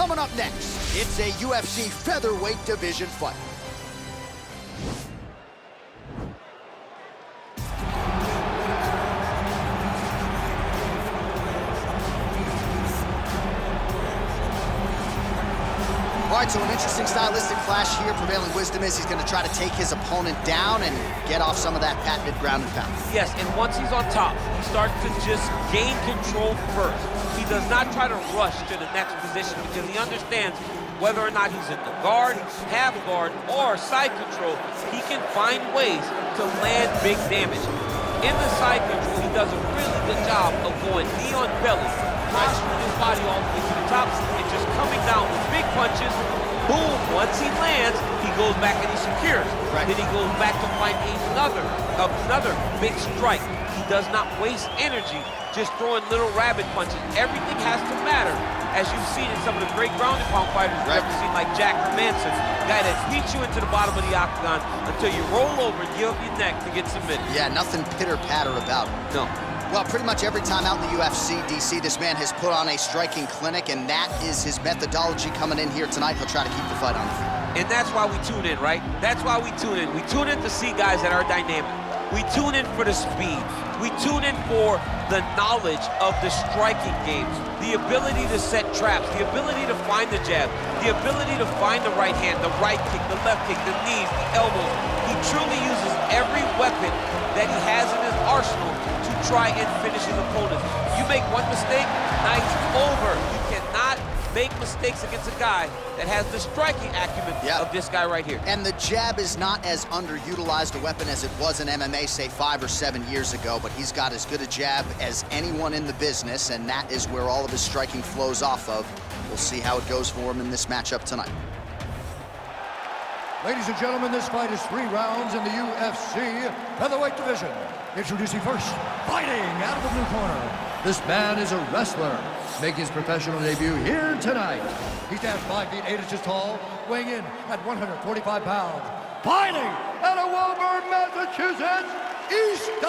Coming up next, it's a UFC featherweight division fight. All right, so an interesting stylistic clash here. Prevailing wisdom is he's going to try to take his opponent down and get off some of that patented ground and pound. Yes, and once he's on top, he starts to just gain control first. He does not try to rush to the next position because he understands whether or not he's in the guard, half guard, or side control, he can find ways to land big damage. In the side control, he does a really good job of going knee on belly, posturing his body all the way to the top, and just coming down with big punches. Boom, once he lands, he goes back and he secures. Right. Then he goes back to find another big strike. He does not waste energy just throwing little rabbit punches. Everything has to matter. As you've seen in some of the great ground and pound fighters you've ever seen, like Jack Manson, guy that beats you into the bottom of the octagon until you roll over and give up your neck to get submitted. Yeah, nothing pitter-patter about it. No. Well, pretty much every time out in the UFC, DC, this man has put on a striking clinic, and that is his methodology coming in here tonight. He'll try to keep the fight on the feet. And that's why we tune in, right? That's why we tune in. We tune in to see guys that are dynamic. We tune in for the speed. We tune in for the knowledge of the striking games, the ability to set traps, the ability to find the jab, the ability to find the right hand, the right kick, the left kick, the knees, the elbows. He truly uses every weapon that he has in his arsenal to try and finish his opponent. You make one mistake, night's over. You cannot make mistakes against a guy that has the striking acumen of this guy right here. And the jab is not as underutilized a weapon as it was in MMA, say 5 or 7 years ago, but he's got as good a jab as anyone in the business, and that is where all of his striking flows off of. We'll see how it goes for him in this matchup tonight. Ladies and gentlemen, this fight is 3 rounds in the UFC featherweight division. Introducing first, fighting out of the blue corner. This man is a wrestler, making his professional debut here tonight. He stands 5 feet 8 inches tall, weighing in at 145 pounds. Fighting out of Woburn, Massachusetts, Easton!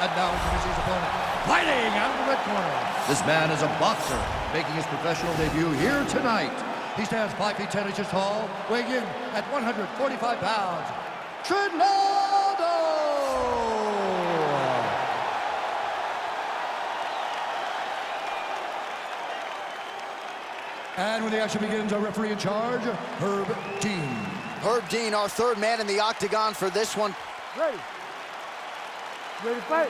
And now introducing his opponent, fighting out of the red corner. This man is a boxer, making his professional debut here tonight. He stands 5 feet 10 inches tall, weighing in at 145 pounds. Trinaldo! And when the action begins, our referee in charge, Herb Dean. Herb Dean, our third man in the octagon for this one. Ready. Ready to fight.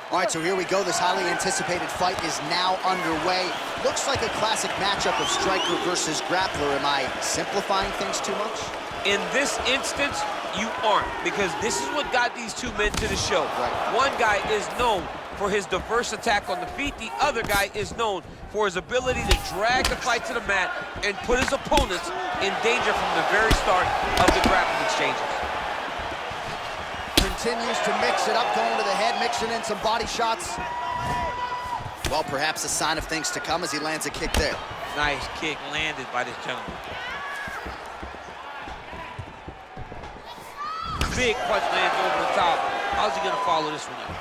All right, so here we go. This highly anticipated fight is now underway. Looks like a classic matchup of striker versus grappler. Am I simplifying things too much? In this instance, you aren't, because this is what got these two men to the show. Right. One guy is known for his diverse attack on the feet. The other guy is known for his ability to drag the fight to the mat and put his opponents in danger from the very start of the grappling exchanges. Continues to mix it up, going to the head, mixing in some body shots. Well, perhaps a sign of things to come as he lands a kick there. Nice kick landed by this gentleman. Big punch lands over the top. How's he gonna follow this one up?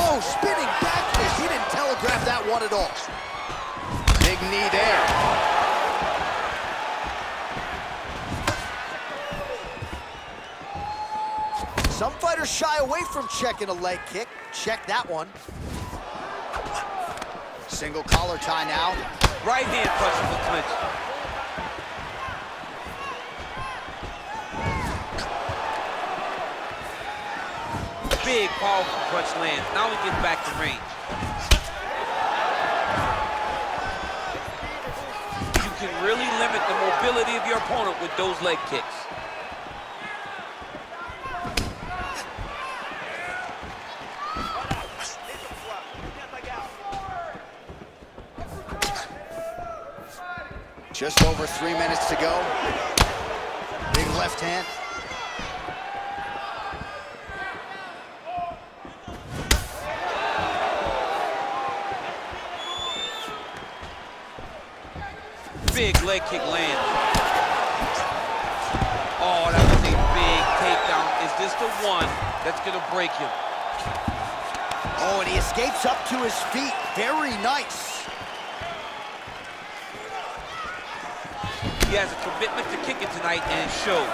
Oh, spinning back fist. He didn't telegraph that one at all. Big knee there. Some fighters shy away from checking a leg kick. Check that one. Single collar tie now. Right hand punch from the clinch. Big, powerful punch lands. Now he gets back to range. You can really limit the mobility of your opponent with those leg kicks. Just over 3 minutes to go. Big left hand. Big leg kick lands. Oh, that was a big takedown. Is this the one that's gonna break him? Oh, and he escapes up to his feet. Very nice. He has a commitment to kicking tonight, and it shows.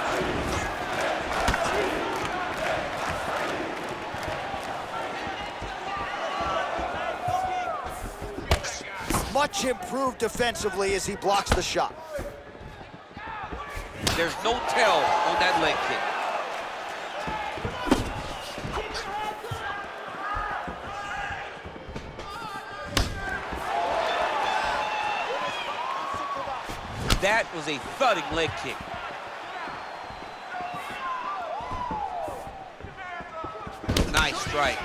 Much improved defensively as he blocks the shot. There's no tell on that leg kick. That was a thudding leg kick. Nice strike.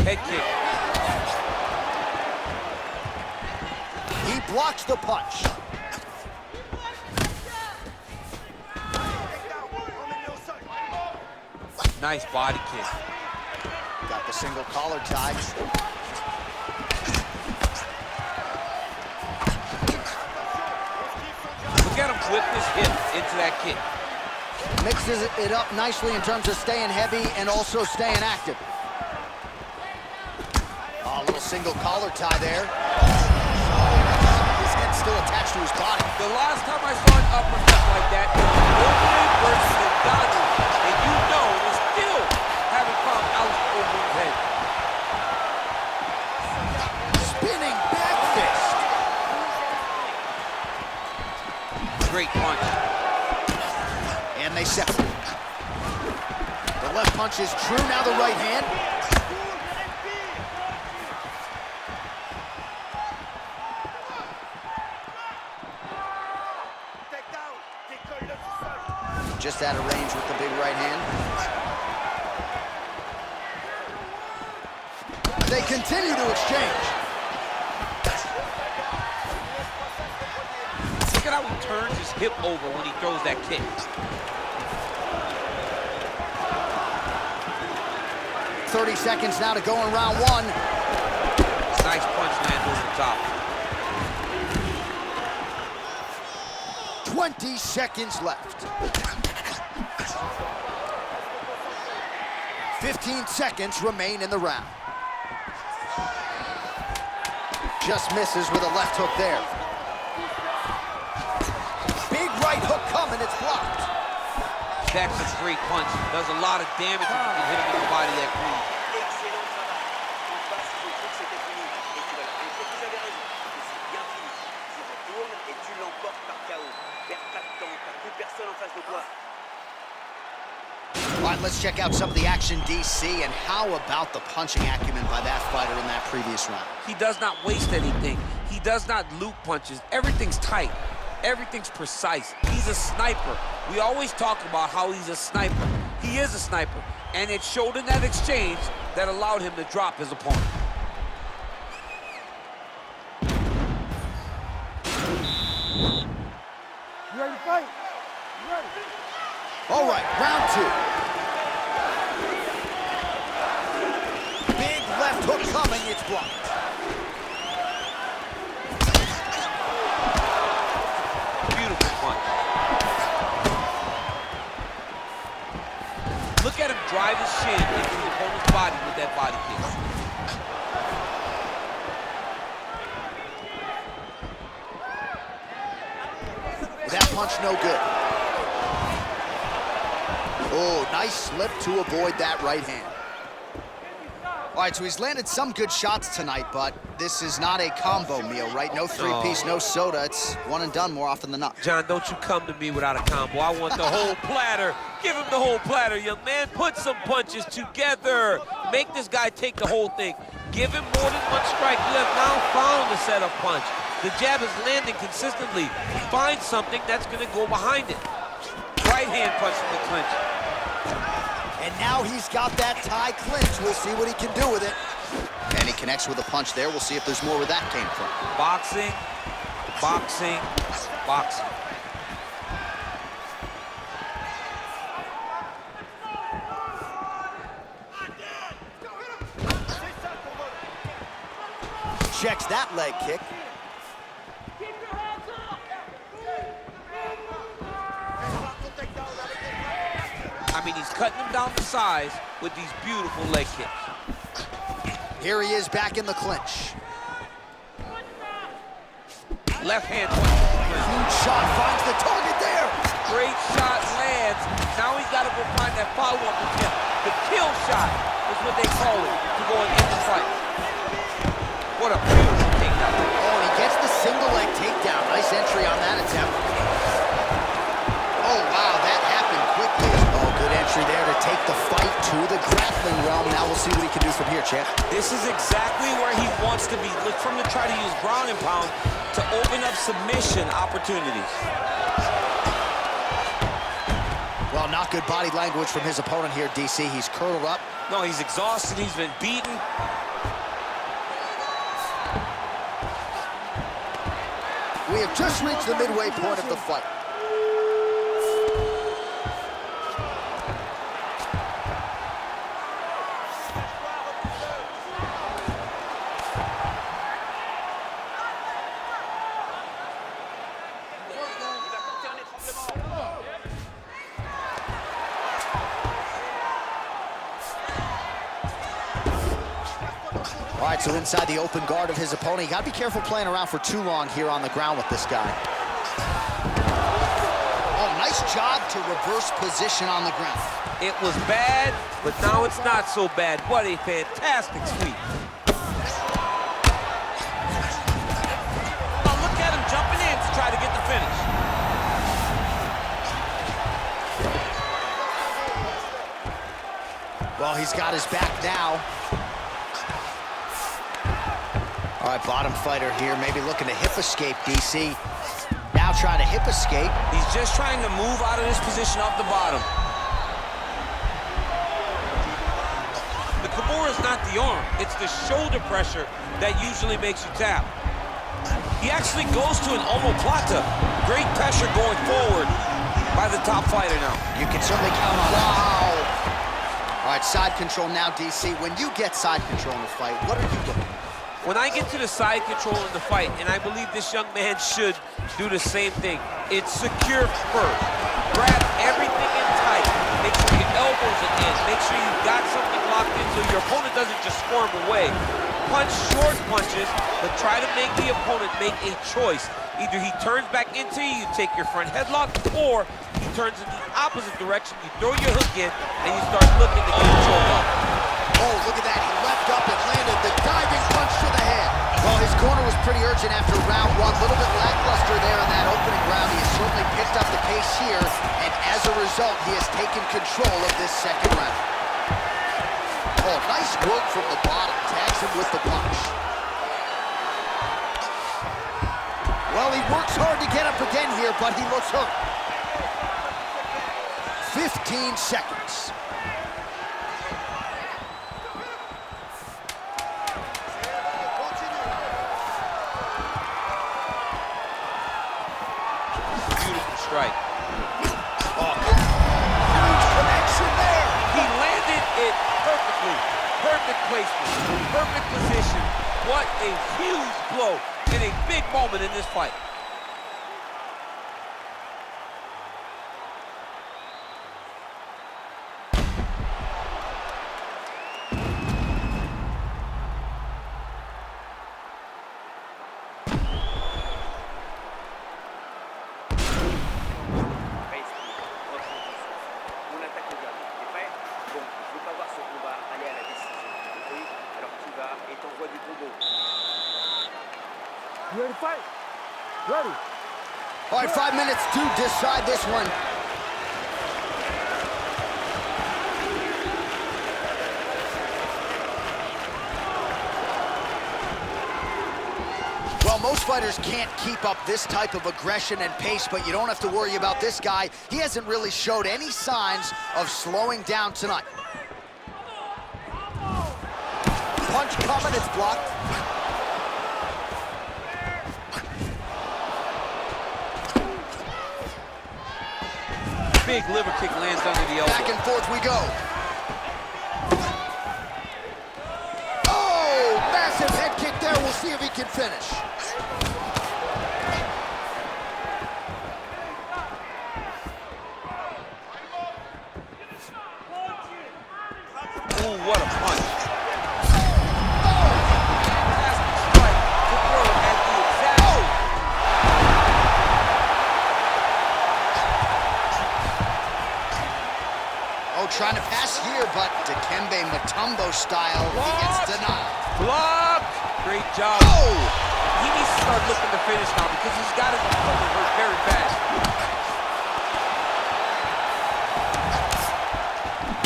Head kick. He blocks the punch. Nice body kick. Got the single collar tied. Look at him whip his hip into that kick. Mixes it up nicely in terms of staying heavy and also staying active. Oh, a little single collar tie there. His head's still attached to his body. The last time I saw an uppercut like that, it was Morgan versus Trinaldo, and you know they're still having problems out over his head. Spinning back fist. Great punch. And they separate. The left punch is true, now the right hand. Just out of range with the big right hand. They continue to exchange. Look at how he turns his hip over when he throws that kick. 30 seconds now to go in round one. Nice punch lands over the top. 20 seconds left. 15 seconds remain in the round. Just misses with a left hook there. Big right hook coming, it's blocked. That's a great punch. Does a lot of damage if you can hit him in the body that clean. All right, let's check out some of the action, DC, and how about the punching acumen by that fighter in that previous round? He does not waste anything. He does not loop punches. Everything's tight. Everything's precise. He's a sniper. We always talk about how he's a sniper. He is a sniper, and it showed in that exchange that allowed him to drop his opponent. You ready to fight? You ready? All right, round two. Big left hook coming, it's blocked. Beautiful punch. Look at him drive his shin into his opponent's body with that body kick. That punch no good. Oh, nice slip to avoid that right hand. All right, so he's landed some good shots tonight, but this is not a combo meal, right? No three-piece, no soda. It's one and done more often than not. John, don't you come to me without a combo. I want the whole platter. Give him the whole platter, young man. Put some punches together. Make this guy take the whole thing. Give him more than one strike. You have now found the setup punch. The jab is landing consistently. Find something that's going to go behind it. Right hand punch from the clinch. And now he's got that tie clinch. We'll see what he can do with it. And he connects with a punch there. We'll see if there's more where that came from. Boxing, boxing, boxing. checks that leg kick. I mean, he's cutting him down to size with these beautiful leg kicks. Here he is back in the clinch. Left hand. Huge shot, finds the target there. Great shot lands. Now he's got to go find that follow-up attempt. The kill shot is what they call it to go and end the fight. What a beautiful takedown. Oh, and he gets the single leg takedown. Nice entry on that attempt. Oh, wow, that happened quickly. Oh, good entry there to take the fight to the grappling realm. Now we'll see what he can do from here, champ. This is exactly where he wants to be. Look for him to try to use ground and pound to open up submission opportunities. Well, not good body language from his opponent here, DC. He's curled up. No, he's exhausted. He's been beaten. We have just reached the midway point of the fight. All right, so inside the open guard of his opponent. You got to be careful playing around for too long here on the ground with this guy. Oh, nice job to reverse position on the ground. It was bad, but now it's not so bad. What a fantastic sweep. Oh, look at him jumping in to try to get the finish. Well, he's got his back now. All right, bottom fighter here, maybe looking to hip escape, DC. Now trying to hip escape. He's just trying to move out of this position off the bottom. The Kimura is not the arm. It's the shoulder pressure that usually makes you tap. He actually goes to an omoplata. Great pressure going forward by the top fighter now. You can certainly count on that. Wow. All right, side control now, DC. When you get side control in the fight, what are you doing? When I get to the side control in the fight, and I believe this young man should do the same thing, it's secure first. Grab everything in tight. Make sure your elbows are in. Make sure you got something locked in so your opponent doesn't just squirm away. Punch short punches, but try to make the opponent make a choice. Either he turns back into you, you take your front headlock, or he turns in the opposite direction, you throw your hook in, and you start looking to get choked up. Oh, look at that. He leapt up and landed the diving punch to the head. Well, his corner was pretty urgent after round one. A little bit lackluster there in that opening round. He has certainly picked up the pace here, and as a result, he has taken control of this second round. Oh, nice work from the bottom. Tags him with the punch. Well, he works hard to get up again here, but he looks hurt. 15 seconds. Right. Oh, huge connection there. He landed it perfectly. Perfect placement, perfect position. What a huge blow in a big moment in this fight. You ready to fight? Ready. All right, 5 minutes to decide this one. Well, most fighters can't keep up this type of aggression and pace, but you don't have to worry about this guy. He hasn't really showed any signs of slowing down tonight. Punch coming, it's blocked. Big liver kick lands under the elbow. Back and forth we go. Oh, massive head kick there. We'll see if he can finish. Ooh, what a punch. Trying to pass here, but Dikembe Mutombo style, he gets denied. Blocked! Great job. Oh! He needs to start looking to finish now because he's got his opponent hurt very fast.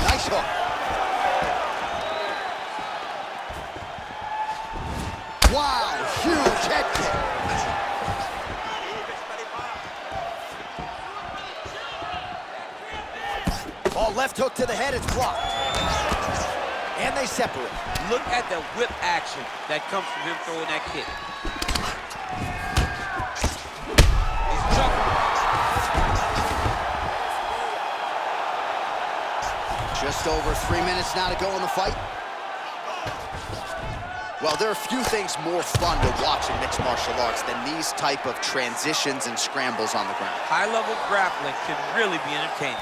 Nice hook. Wow, huge head kick. Oh, left hook to the head, it's blocked. And they separate. Look at the whip action that comes from him throwing that kick. He's jumping. Just over 3 minutes now to go in the fight. Well, there are few things more fun to watch in mixed martial arts than these type of transitions and scrambles on the ground. High-level grappling can really be entertaining.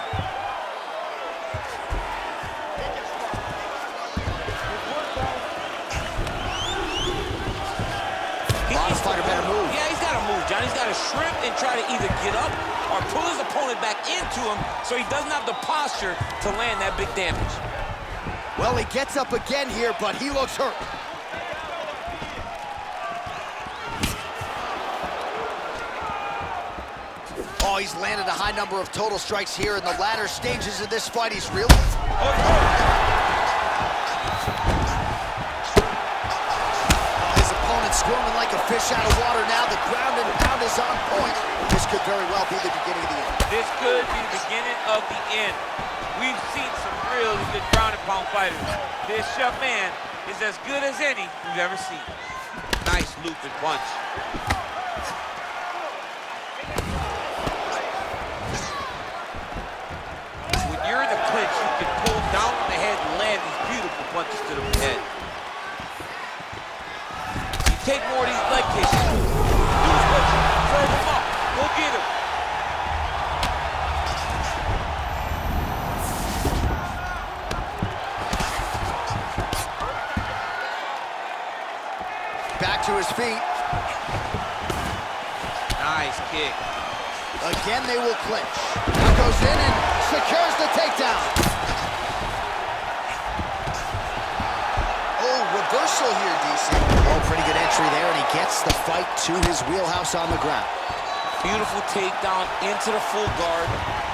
Fighter better move. Yeah, he's got to move, John. He's got to shrimp and try to either get up or pull his opponent back into him so he doesn't have the posture to land that big damage. Well, he gets up again here, but he looks hurt. Oh, he's landed a high number of total strikes here in the latter stages of this fight. He's really... Squirming like a fish out of water now. The ground and pound is on point. This could very well be the beginning of the end. This could be the beginning of the end. We've seen some really good ground and pound fighters. This young man is as good as any we've ever seen. Nice looping punch. When you're in the clinch, you can pull down on the head and land these beautiful punches to the head. Take more of these leg kicks. Use what you serve him up. Go get him. Back to his feet. Nice kick. Again, they will clinch. Now goes in and secures the takedown. Reversal here, DC. Oh, pretty good entry there, and he gets the fight to his wheelhouse on the ground. Beautiful takedown into the full guard.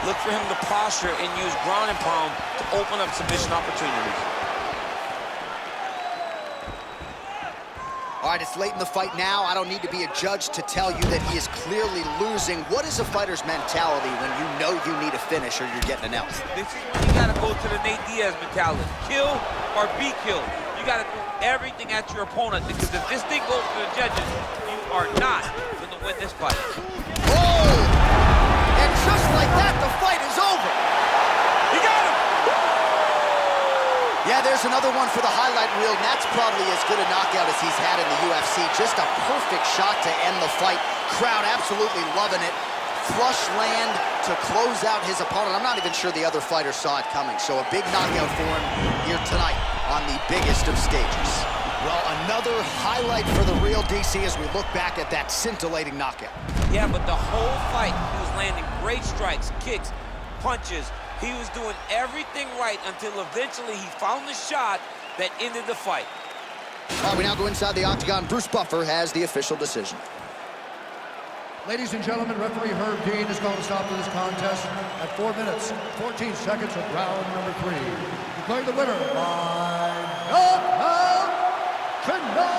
Look for him to posture and use ground and pound to open up submission opportunities. All right, it's late in the fight now. I don't need to be a judge to tell you that he is clearly losing. What is a fighter's mentality when you know you need a finish or you're getting an L? This is when you got to go to the Nate Diaz mentality. Kill or be killed. You got to do everything at your opponent because if this thing goes to the judges, you are not going to win this fight. Oh! And just like that, the fight is over. You got him! Yeah, there's another one for the highlight reel, and that's probably as good a knockout as he's had in the UFC. Just a perfect shot to end the fight. Crowd absolutely loving it. Flush land to close out his opponent. I'm not even sure the other fighter saw it coming. So a big knockout for him here tonight on the biggest of stages. Well, another highlight for the real DC as we look back at that scintillating knockout. Yeah, but the whole fight, he was landing great strikes, kicks, punches. He was doing everything right until eventually he found the shot that ended the fight. All right, we now go inside the octagon. Bruce Buffer has the official decision. Ladies and gentlemen, referee Herb Dean has called a stop to this contest at 4 minutes, 14 seconds of round number 3. Declaring the winner by knockout, Trinaldo!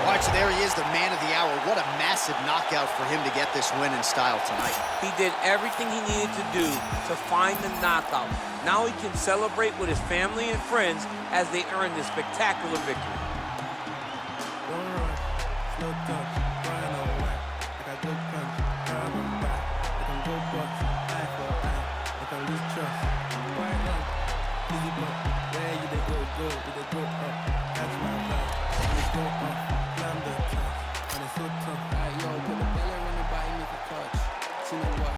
All right, so there he is, the man of the hour. What a massive knockout for him to get this win in style tonight. He did everything he needed to do to find the knockout. Now he can celebrate with his family and friends as they earn this spectacular victory. Easy, but where you they go, they